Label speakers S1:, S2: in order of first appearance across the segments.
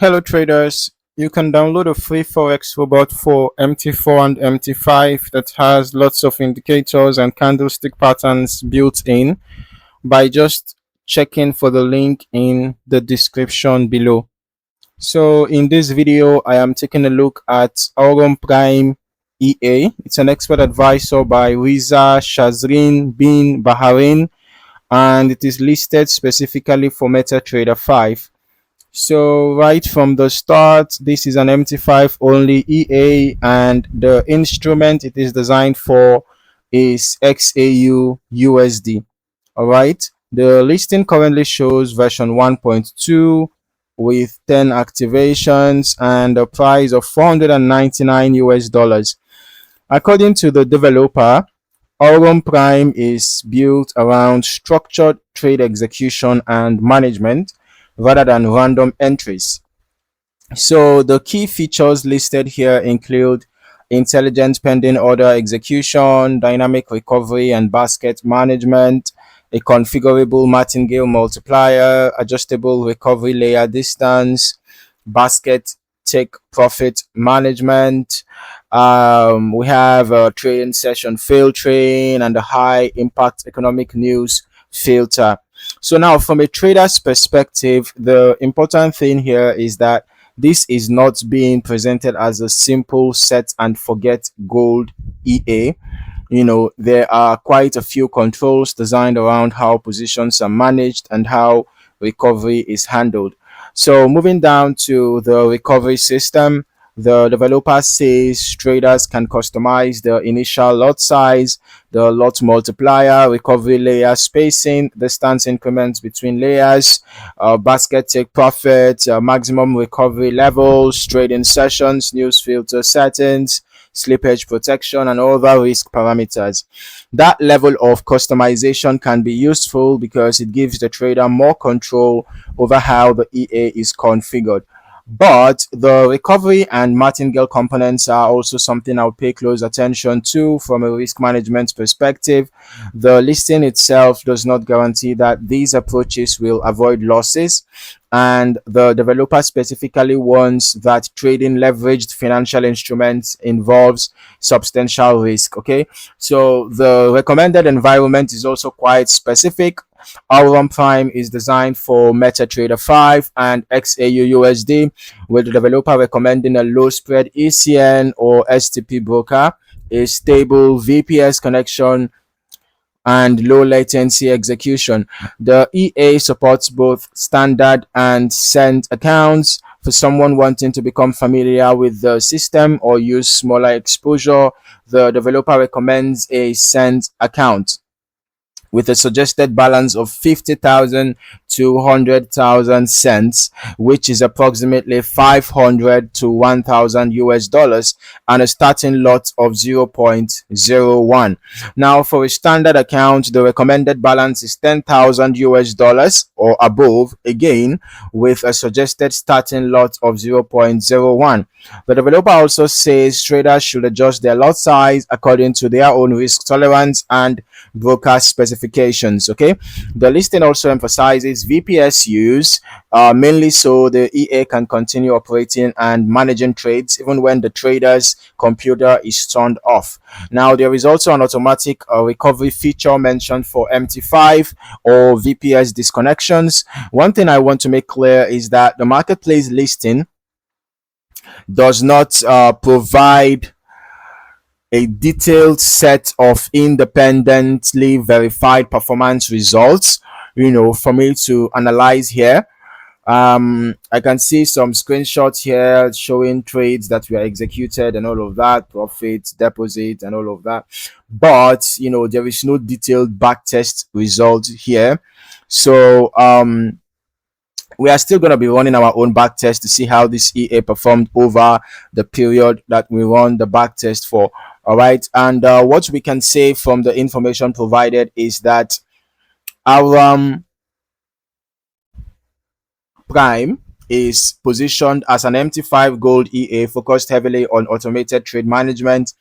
S1: Hello traders, you can download a free Forex robot for MT4 and MT5 that has lots of indicators and candlestick patterns built in by just checking for the link in the description below. So in this video, I am taking a look at Aurum Prime EA. It's an expert advisor by Riza Shazrin bin Bahrain, and it is listed specifically for MetaTrader 5. So right from the start, this is an MT5 only EA, and the instrument it is designed for is XAUUSD. All right. The listing currently shows version 1.2 with 10 activations and a price of 499 US dollars. According to the developer, Aurum Prime is built around structured trade execution and management rather than random entries. So the key features listed here include intelligent pending order execution, dynamic recovery and basket management, a configurable martingale multiplier, adjustable recovery layer distance, basket take profit management. We have a trading session filtering and a high impact economic news filter. So now from a trader's perspective, the important thing here is that this is not being presented as a simple set and forget gold EA. There are quite a few controls designed around how positions are managed and how recovery is handled. So moving down to the recovery system, the developer says traders can customize the initial lot size, the lot multiplier, recovery layer spacing, distance increments between layers, basket take profit, maximum recovery levels, trading sessions, news filter settings, slippage protection, and other risk parameters. That level of customization can be useful because it gives the trader more control over how the EA is configured. But the recovery and martingale components are also something I'll pay close attention to from a risk management perspective. The listing itself does not guarantee that these approaches will avoid losses, and the developer specifically warns that trading leveraged financial instruments involves substantial risk. Okay, so the recommended environment is also quite specific. Aurum Prime is designed for MetaTrader 5 and XAUUSD, with the developer recommending a low spread ECN or STP broker, a stable VPS connection, and low latency execution. The EA supports both standard and send accounts. For someone wanting to become familiar with the system or use smaller exposure, the developer recommends a send account with a suggested balance of 50,000 to 100,000 cents, which is approximately 500 to 1,000 US dollars, and a starting lot of 0.01. Now, for a standard account, the recommended balance is 10,000 US dollars or above, again, with a suggested starting lot of 0.01. The developer also says traders should adjust their lot size according to their own risk tolerance and broker specifications. Okay, the listing also emphasizes VPS use, mainly so the EA can continue operating and managing trades even when the trader's computer is turned off. Now, there is also an automatic recovery feature mentioned for MT5 or VPS disconnections. One thing I want to make clear is that the marketplace listing does not provide a detailed set of independently verified performance results, for me to analyze here. I can see some screenshots here showing trades that were executed and all of that, profits, deposit, and all of that. But there is no detailed backtest result here. So we are still going to be running our own back test to see how this EA performed over the period that we run the back test for. All right. And what we can say from the information provided is that our Prime is positioned as an MT5 Gold EA focused heavily on automated trade management.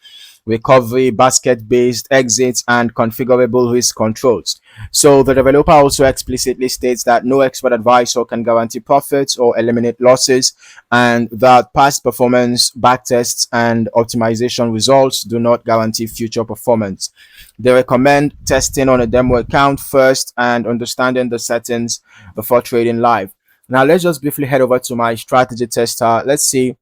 S1: recovery, basket-based exits, and configurable risk controls. So the developer also explicitly states that no expert advisor can guarantee profits or eliminate losses, and that past performance, backtests, and optimization results do not guarantee future performance. They recommend testing on a demo account first and understanding the settings before trading live. Now let's just briefly head over to my strategy tester. Let's see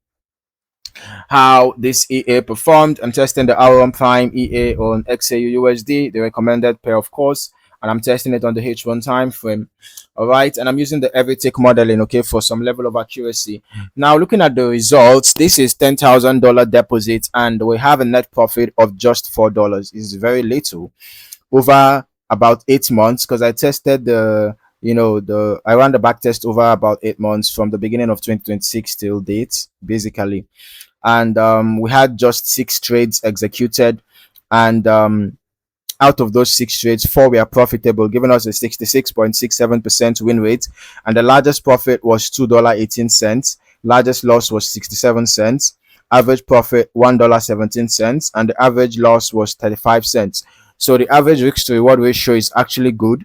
S1: how this EA performed. I'm testing the Aurum Prime EA on XAUUSD, the recommended pair, of course, and I'm testing it on the H1 time frame. All right, and I'm using the every tick modeling, okay, for some level of accuracy. Now, looking at the results, this is $10,000 deposit, and we have a net profit of just $4. It's very little over about 8 months, because I tested I ran the back test over about 8 months from the beginning of 2026 till date, basically. And we had just 6 trades executed, and out of those 6 trades, 4 were profitable, giving us a 66.67% win rate. And the largest profit was $2.18. Largest loss was 67 cents. Average profit $1.17, and the average loss was 35 cents. So the average risk to reward ratio is actually good.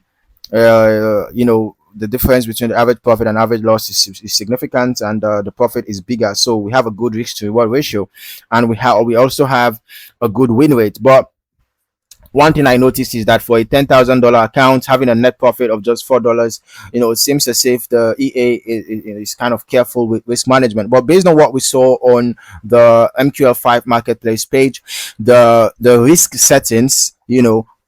S1: The difference between the average profit and average loss is significant, and the profit is bigger. So we have a good risk to reward ratio, and we also have a good win rate. But one thing I noticed is that for a $10,000 account, having a net profit of just $4, it seems as if the EA is kind of careful with risk management. But based on what we saw on the MQL5 Marketplace page, the risk settings,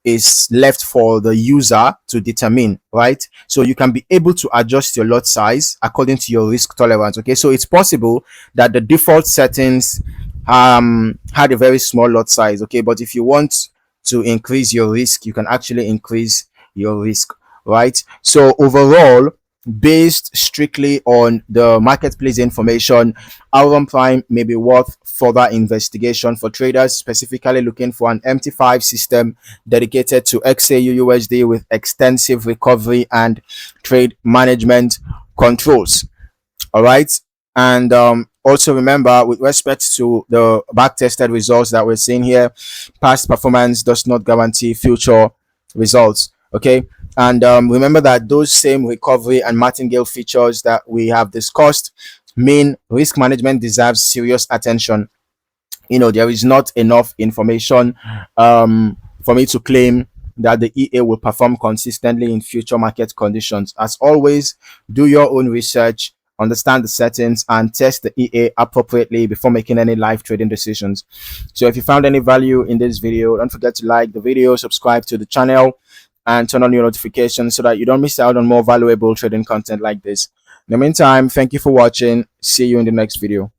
S1: is left for the user to determine, right? So you can be able to adjust your lot size according to your risk tolerance. Okay, so it's possible that the default settings had a very small lot size. Okay, but if you want to increase your risk, you can actually increase your risk, right? So overall, based strictly on the marketplace information, Aurum Prime may be worth further investigation for traders specifically looking for an MT5 system dedicated to XAUUSD with extensive recovery and trade management controls. All right. And also remember, with respect to the back-tested results that we're seeing here, past performance does not guarantee future results. Okay. And remember that those same recovery and martingale features that we have discussed mean risk management deserves serious attention. There is not enough information for me to claim that the EA will perform consistently in future market conditions. As always, do your own research, understand the settings, and test the EA appropriately before making any live trading decisions. So if you found any value in this video, don't forget to like the video, subscribe to the channel, and turn on your notifications so that you don't miss out on more valuable trading content like this. In the meantime, thank you for watching. See you in the next video.